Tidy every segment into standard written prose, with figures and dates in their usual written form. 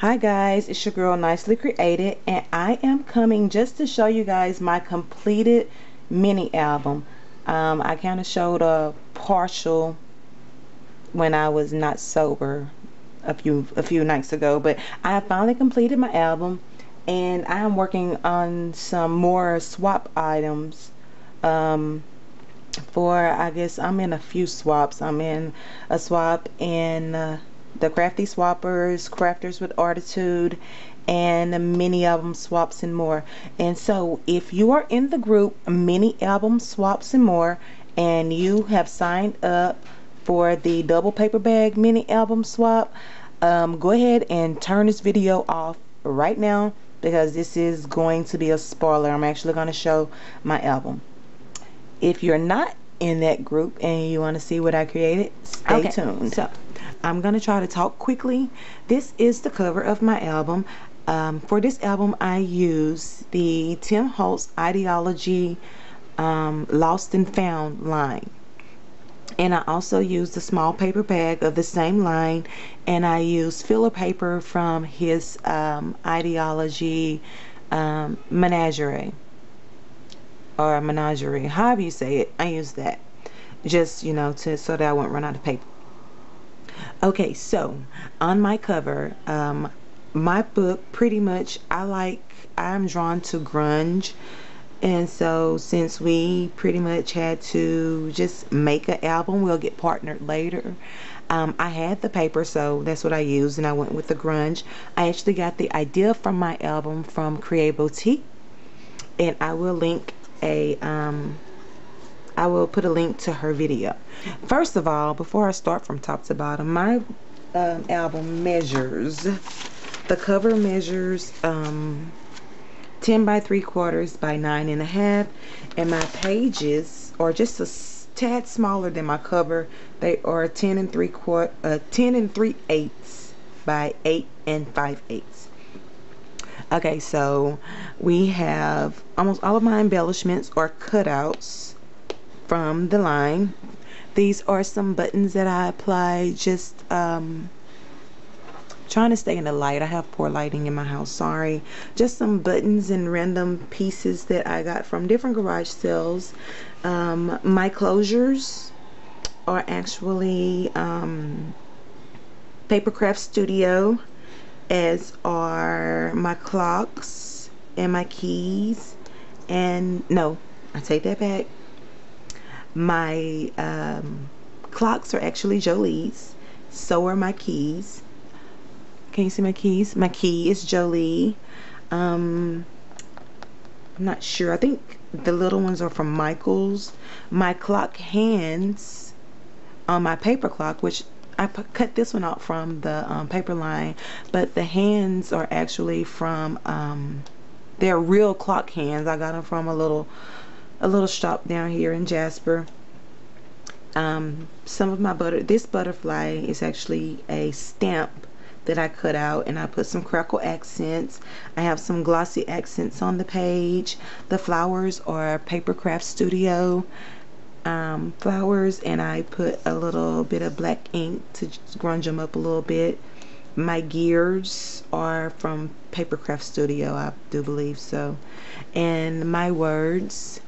Hi guys, it's your girl Nicely Created, and I am coming just to show you guys my completed mini album. I kind of showed a partial when I was not sober a few nights ago, but I finally completed my album, and I am working on some more swap items. Um, I guess I'm in a few swaps. I'm in a swap in the Crafty Swappers, Crafters with Artitude, and the mini album swaps and more. And so if you are in the group mini album swaps and more, and you have signed up for the double paper bag mini album swap, go ahead and turn this video off right now, because this is going to be a spoiler. I'm actually going to show my album. If you're not in that group and you want to see what I created, stay tuned. So I'm going to try to talk quickly. This is the cover of my album. For this album, I use the Tim Holtz Ideology Lost and Found line. And I also use the small paper bag of the same line, and I use filler paper from his Ideology Menagerie. Or menagerie, however you say it. I use that just, you know, so that I won't run out of paper. Okay, so on my cover, my book, pretty much I'm drawn to grunge, and so since we pretty much had to just make an album, we'll get partnered later. I had the paper, so that's what I used, and I went with the grunge. I actually got the idea from my album from CreaBoetiek, and I will put a link to her video. First of all, before I start from top to bottom, my album measures, the cover measures 10 by 3/4 by 9.5, and my pages are just a tad smaller than my cover. They are 10 and 3/8 by 8 and 5/8. Okay, so we have almost all of my embellishments or cutouts from the line. These are some buttons that I applied, just trying to stay in the light. I have poor lighting in my house, sorry. Just some buttons and random pieces that I got from different garage sales. My closures are actually Papercraft Studio, as are my clocks and my keys. And no, I take that back. My clocks are actually Jolie's, so are my keys. Can you see my keys? My key is Jolie. I'm not sure. I think the little ones are from Michael's. My clock hands on my paper clock, which I cut this one out from the paper line, but the hands are actually from they're real clock hands. I got them from a little shop down here in Jasper. Some of my this butterfly is actually a stamp that I cut out, and I put some crackle accents. I have some glossy accents on the page. The flowers are Papercraft Studio flowers, and I put a little bit of black ink to grunge them up a little bit. My gears are from Papercraft Studio, I do believe so. And my words,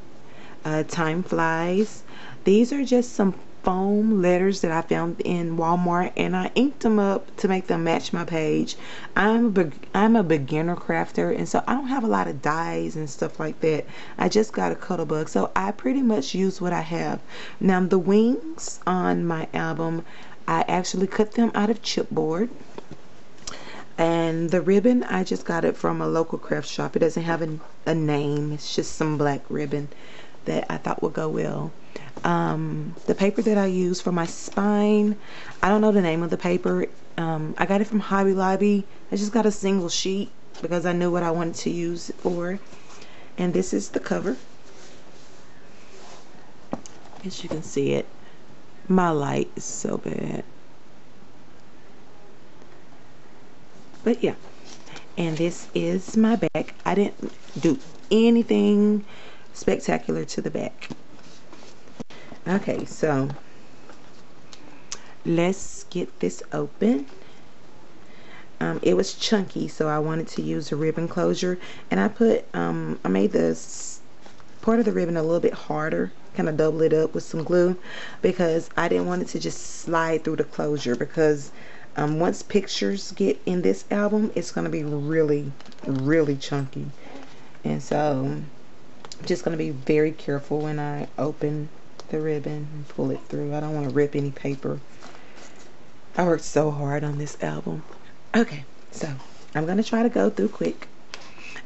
time flies. These are just some foam letters that I found in Walmart, and I inked them up to make them match my page. I'm a beginner crafter, and so I don't have a lot of dies and stuff like that. I just got a Cuttlebug, so I pretty much use what I have. Now the wings on my album, I actually cut them out of chipboard. And the ribbon, I just got it from a local craft shop. It doesn't have a name. It's just some black ribbon that I thought would go well. The paper that I use for my spine, I don't know the name of the paper. I got it from Hobby Lobby. I just got a single sheet because I knew what I wanted to use it for. And this is the cover. As you can see it. My light is so bad. But yeah, and this is my back. I didn't do anything spectacular to the back. Okay, so let's get this open. it was chunky, so I wanted to use a ribbon closure, and I made this part of the ribbon a little bit harder, kind of double it up with some glue, because I didn't want it to just slide through the closure, because once pictures get in this album, it's going to be really, really chunky. And so I'm just going to be very careful when I open the ribbon and pull it through. I don't want to rip any paper. I worked so hard on this album. Okay, so I'm going to try to go through quick.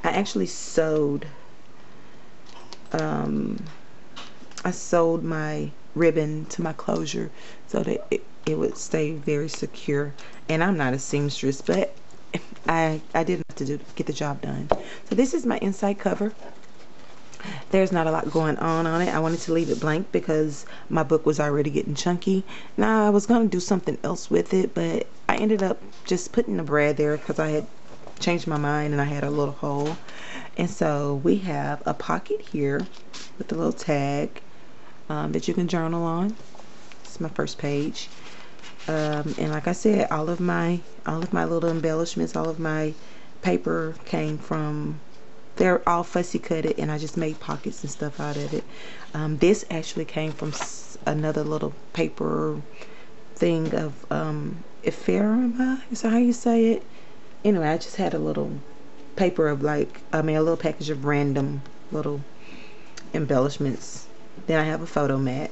I actually sewed my ribbon to my closure so that it would stay very secure. And I'm not a seamstress, but I did have to get the job done. So this is my inside cover. There's not a lot going on it. I wanted to leave it blank because my book was already getting chunky. Now I was going to do something else with it, but I ended up just putting the brad there because I had changed my mind and I had a little hole. And so we have a pocket here with a little tag that you can journal on. It's my first page. And like I said, all of my little embellishments, all of my paper came from, they're all fussy cutted, and I just made pockets and stuff out of it. This actually came from another little paper thing of ephemera, is that how you say it? Anyway, I just had a little paper of a little package of random little embellishments. Then I have a photo mat.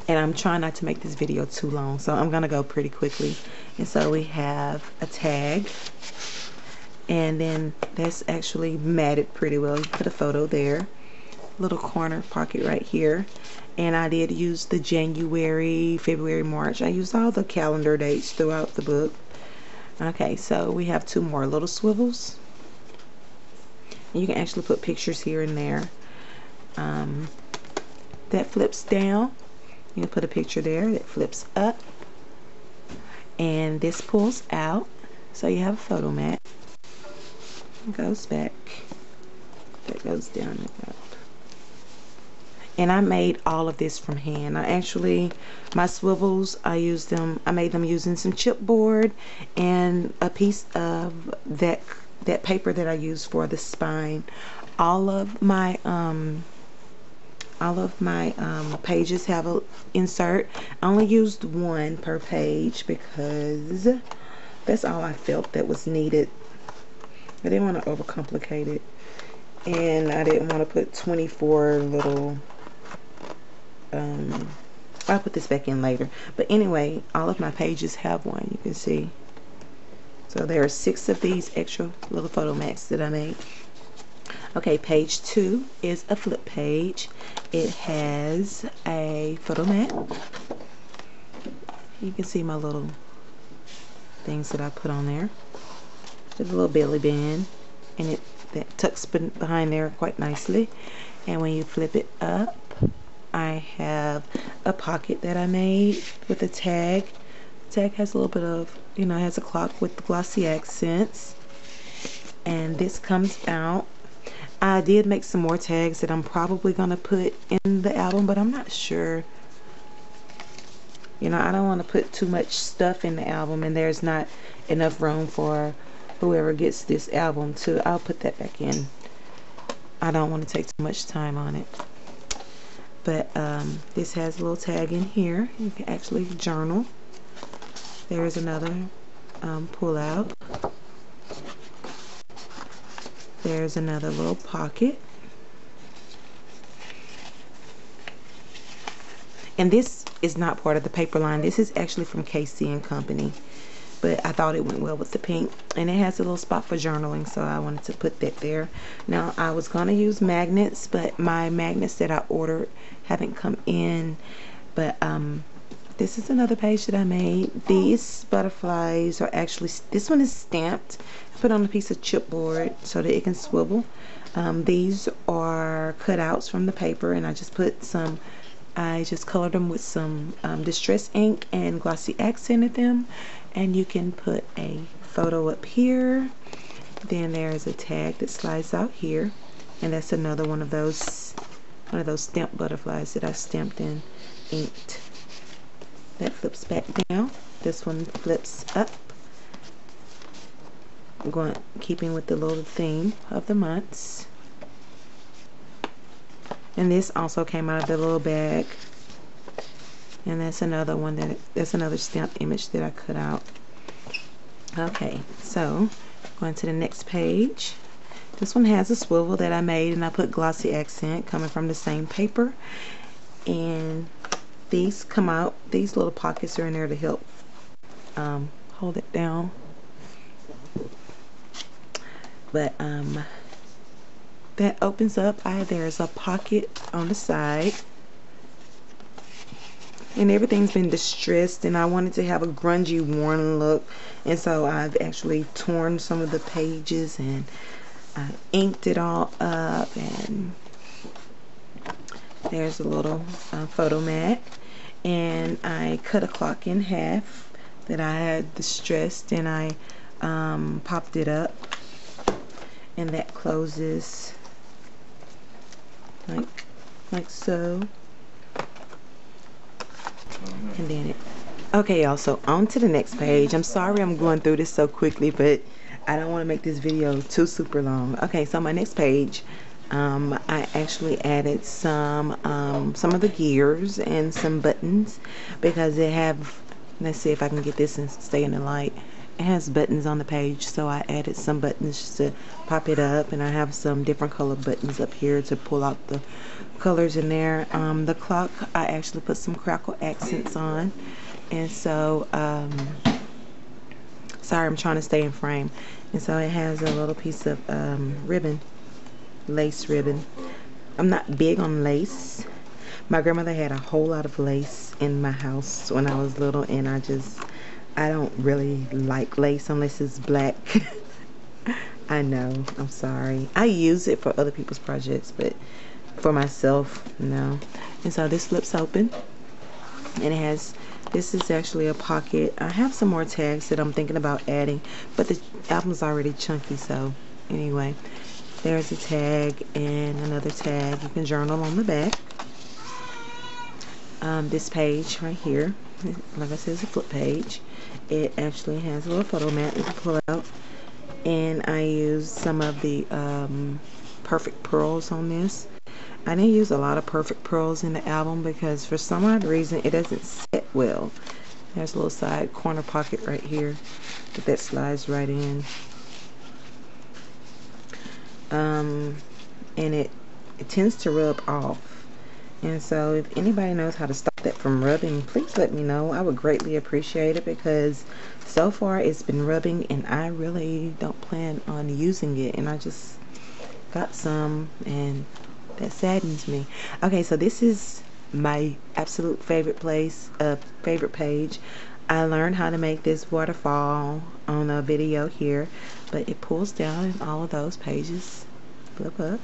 And I'm trying not to make this video too long, so I'm gonna go pretty quickly. And so we have a tag, and then that's actually matted pretty well. You put a photo there, little corner pocket right here. And I did use the January, February, March. I used all the calendar dates throughout the book. Okay, so we have two more little swivels. And you can actually put pictures here and there. That flips down. You can put a picture there that flips up, and this pulls out, so you have a photo mat. It goes back, that goes down and up. And I made all of this from hand. My swivels, I made them using some chipboard and a piece of that paper that I used for the spine. All of my pages have an insert. I only used one per page because that's all I felt that was needed. I didn't want to overcomplicate it, and I didn't want to put 24 little I'll put this back in later, but anyway, all of my pages have one, you can see. So there are 6 of these extra little photo mats that I made. Okay, page 2 is a flip page. It has a photo mat. You can see my little things that I put on there. There's a little belly band, and that tucks behind there quite nicely. And when you flip it up, I have a pocket that I made with a tag. The tag has a little bit of, it has a clock with the glossy accents. And this comes out. I did make some more tags that I'm probably going to put in the album, but I'm not sure. I don't want to put too much stuff in the album, and there's not enough room for whoever gets this album to. I'll put that back in. I don't want to take too much time on it. But this has a little tag in here. You can actually journal. There's another pull out. There's another little pocket. And this is not part of the paper line. This is actually from Casey and Company. But I thought it went well with the pink. And it has a little spot for journaling, so I wanted to put that there. Now, I was going to use magnets, but my magnets that I ordered haven't come in. But this is another page that I made. These butterflies are actually, this one is stamped. I put on a piece of chipboard so that it can swivel. These are cutouts from the paper, and I just colored them with some distress ink and glossy accented them. And you can put a photo up here. Then there's a tag that slides out here, and that's another one of those stamped butterflies that I stamped and inked. That flips back down. This one flips up, keeping with the little theme of the months. And this also came out of the little bag. And that's another one that's another stamped image that I cut out. Okay, so going to the next page. This one has a swivel that I made, and I put glossy accent coming from the same paper. And these come out, these little pockets are in there to help hold it down. But that opens up. There's a pocket on the side. And everything's been distressed, and I wanted to have a grungy, worn look. And so I've actually torn some of the pages, and I inked it all up. And there's a little photo mat. And I cut a clock in half that I had distressed, and I popped it up. And that closes like so. And then okay, y'all, so on to the next page. I'm sorry I'm going through this so quickly, but I don't want to make this video too super long. Okay, so my next page, I actually added some of the gears and some buttons, because they have, let's see if I can get this and stay in the light. It has buttons on the page, so I added some buttons to pop it up, and I have some different color buttons up here to pull out the colors in there. The clock, I actually put some crackle accents on, and so sorry, I'm trying to stay in frame. And so it has a little piece of ribbon, lace ribbon. I'm not big on lace. My grandmother had a whole lot of lace in my house when I was little, and I don't really like lace unless it's black. I know, I'm sorry. I use it for other people's projects, but for myself, no. And so this flips open, and it has, this is actually a pocket. I have some more tags that I'm thinking about adding, but the album's already chunky, so anyway. There's a tag and another tag. You can journal on the back. This page right here, like I said, is a flip page. It actually has a little photo mat that you can pull out, and I used some of the perfect pearls on this. I didn't use a lot of perfect pearls in the album because for some odd reason it doesn't set well. There's a little side corner pocket right here that slides right in. And it tends to rub off. And so if anybody knows how to stop that from rubbing, please let me know. I would greatly appreciate it, because so far it's been rubbing and I really don't plan on using it, and I just got some and that saddens me. Okay, so this is my absolute favorite favorite page. I learned how to make this waterfall on a video here, but it pulls down in all of those pages. Flip up.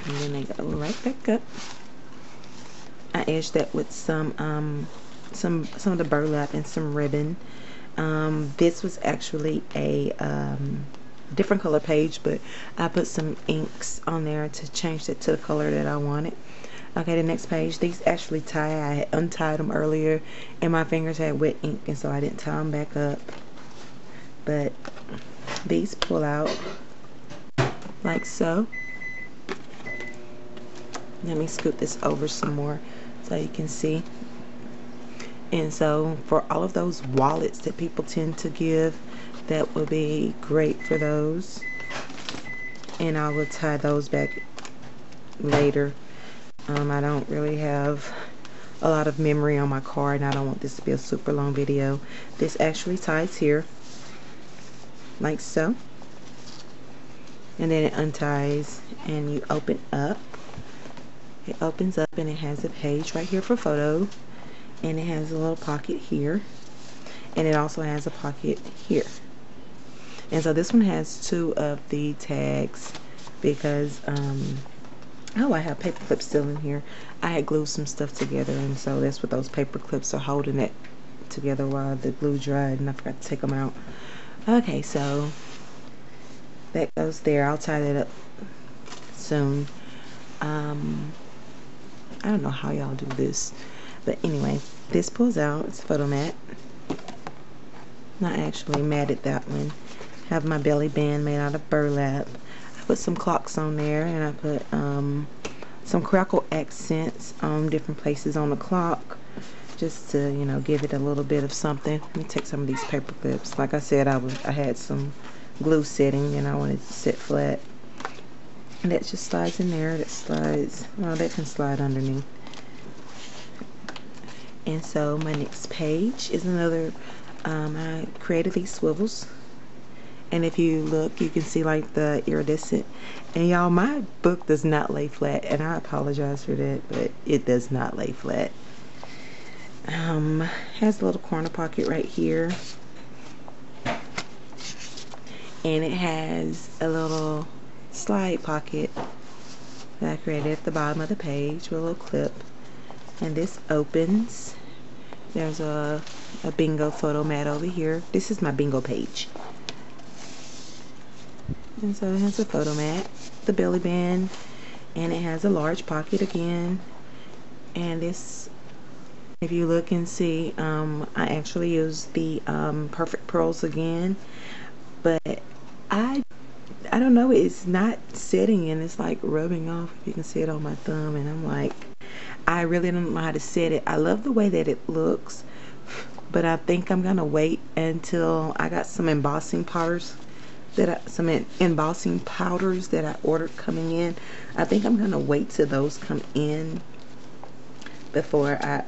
And then they go right back up. I edged that with some of the burlap and some ribbon. This was actually a different color page, but I put some inks on there to change it to the color that I wanted. Okay, the next page, these actually tie. I had untied them earlier, and my fingers had wet ink, and so I didn't tie them back up. But these pull out like so. Let me scoot this over some more so you can see. And so for all of those wallets that people tend to give, that would be great for those. And I will tie those back later. I don't really have a lot of memory on my card, and I don't want this to be a super long video. This actually ties here like so, and then it unties and you open up. It opens up and it has a page right here for photo, and it has a little pocket here, and it also has a pocket here. And so this one has two of the tags because oh, I have paper clips still in here. I had glued some stuff together, and so that's what those paper clips are holding it together while the glue dried, and I forgot to take them out. Okay, so that goes there. I'll tie that up soon. I don't know how y'all do this, but anyway, this pulls out. It's a photo mat. Not actually matted that one. Have my belly band made out of burlap. I put some clocks on there, and I put some crackle accents on different places on the clock, just to, you know, give it a little bit of something. Let me take some of these paper clips. Like I said, I had some glue setting, and I wanted to sit flat. And that just slides in there. That slides. Well, that can slide underneath. And so my next page is another. I created these swivels. And if you look, you can see like the iridescent. And y'all, my book does not lay flat, and I apologize for that, but it does not lay flat. Has a little corner pocket right here, and it has a little slide pocket that I created at the bottom of the page with a little clip. And this opens. There's a bingo photo mat over here. This is my bingo page. And so it has a photo mat, the belly band, and it has a large pocket again. And this, if you look and see, I actually used the Perfect Pearls again, but I don't know, it's not setting, and it's like rubbing off. If you can see it on my thumb, and I'm like, I really don't know how to set it. I love the way that it looks, but I think I'm gonna wait until I got some embossing powders some embossing powders that I ordered coming in. I think I'm gonna wait till those come in before I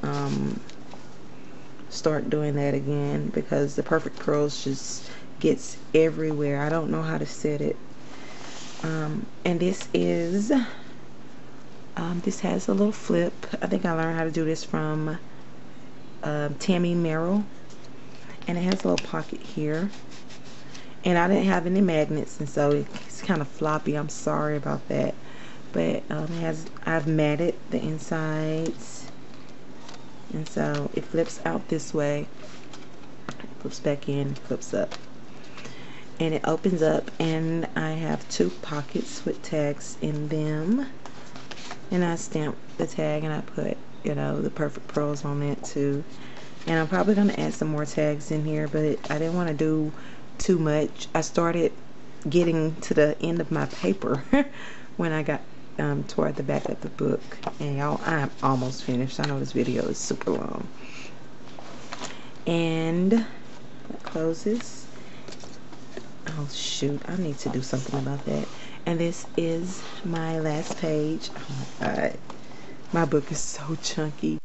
start doing that again, because the Perfect Pearls just gets everywhere. I don't know how to set it. And this is this has a little flip. I think I learned how to do this from Tammy Merrill, and it has a little pocket here. And I didn't have any magnets, and so it's kind of floppy. I'm sorry about that. But I've matted the insides, and so it flips out this way, flips back in, flips up, and it opens up, and I have 2 pockets with tags in them. And I stamped the tag, and I put, you know, the Perfect Pearls on it too. And I'm probably gonna add some more tags in here, but I didn't want to do too much. I started getting to the end of my paper when I got toward the back of the book, and y'all, I'm almost finished. I know this video is super long. And it closes. Oh shoot, I need to do something about that. And this is my last page. Oh my god, my book is so chunky.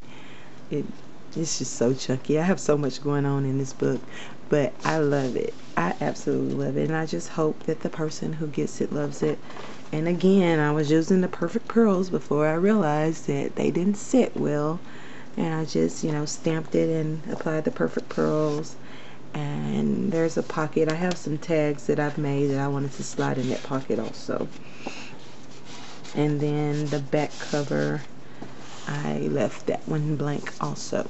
It's just so chunky. I have so much going on in this book, but I love it. I absolutely love it, and I just hope that the person who gets it loves it. And again, I was using the Perfect Pearls before I realized that they didn't sit well, and I just, you know, stamped it and applied the Perfect Pearls. And there's a pocket. I have some tags that I've made that I wanted to slide in that pocket also. And then the back cover, I left that one blank also.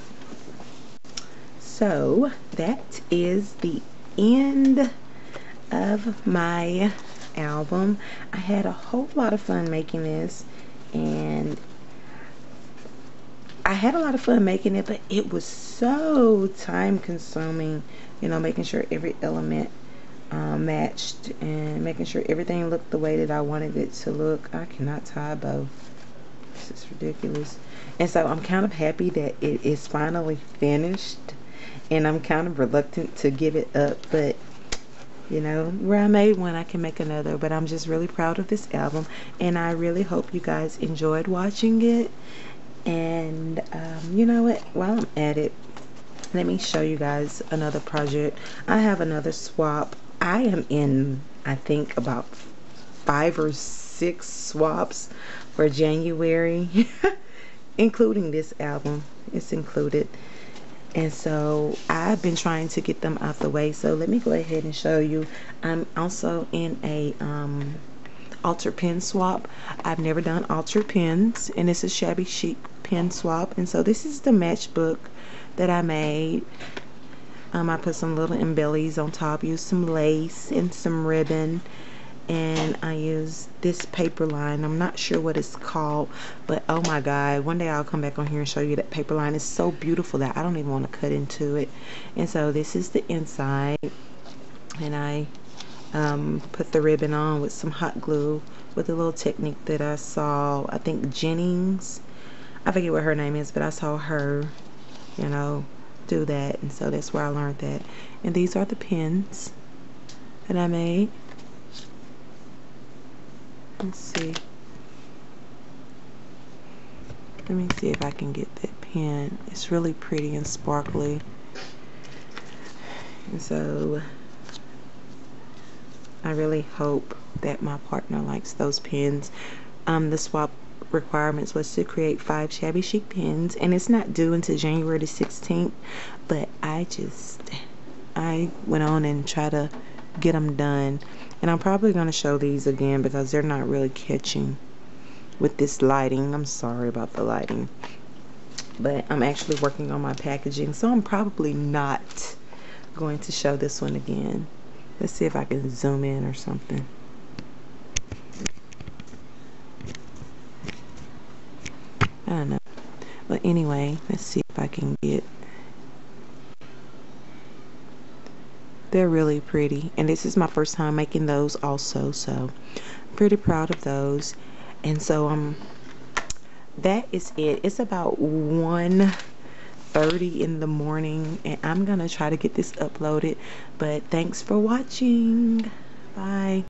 So that is the end of my album. I had a whole lot of fun making this, and I had a lot of fun making it, but it was so time consuming, you know, making sure every element matched and making sure everything looked the way that I wanted it to look. I cannot tie a bow. This is ridiculous. And so I'm kind of happy that it is finally finished, and I'm kind of reluctant to give it up, but you know, where I made one, I can make another. But I'm just really proud of this album, and I really hope you guys enjoyed watching it. And you know what, while I'm at it, let me show you guys another project. I have another swap. I am in, I think, about 5 or 6 swaps for January, including this album. It's included. And so I've been trying to get them out the way. So let me go ahead and show you. I'm also in a altered pen swap. I've never done altered pens, and it's a shabby chic pen swap. And so this is the matchbook that I made. I put some little embellies on top, used some lace and some ribbon, and I use this paper line. I'm not sure what it's called, but oh my god, one day I'll come back on here and show you that paper line. It's so beautiful that I don't even want to cut into it. And so this is the inside, and I put the ribbon on with some hot glue with a little technique that I saw, I think Jennings, I forget what her name is, but I saw her, you know, do that, and so that's where I learned that. And these are the pins that I made. Let's see. Let me see if I can get that pen. It's really pretty and sparkly. And so I really hope that my partner likes those pins. The swap requirements was to create 5 shabby chic pins, and it's not due until January the 16th, but I went on and tried to get them done. And I'm probably going to show these again because they're not really catching with this lighting. I'm sorry about the lighting, but I'm actually working on my packaging, so I'm probably not going to show this one again. Let's see if I can zoom in or something. I don't know. But anyway, let's see if I can get. They're really pretty. And this is my first time making those also, so I'm pretty proud of those. And so that is it. It's about 1:30 in the morning, and I'm gonna try to get this uploaded. But thanks for watching. Bye.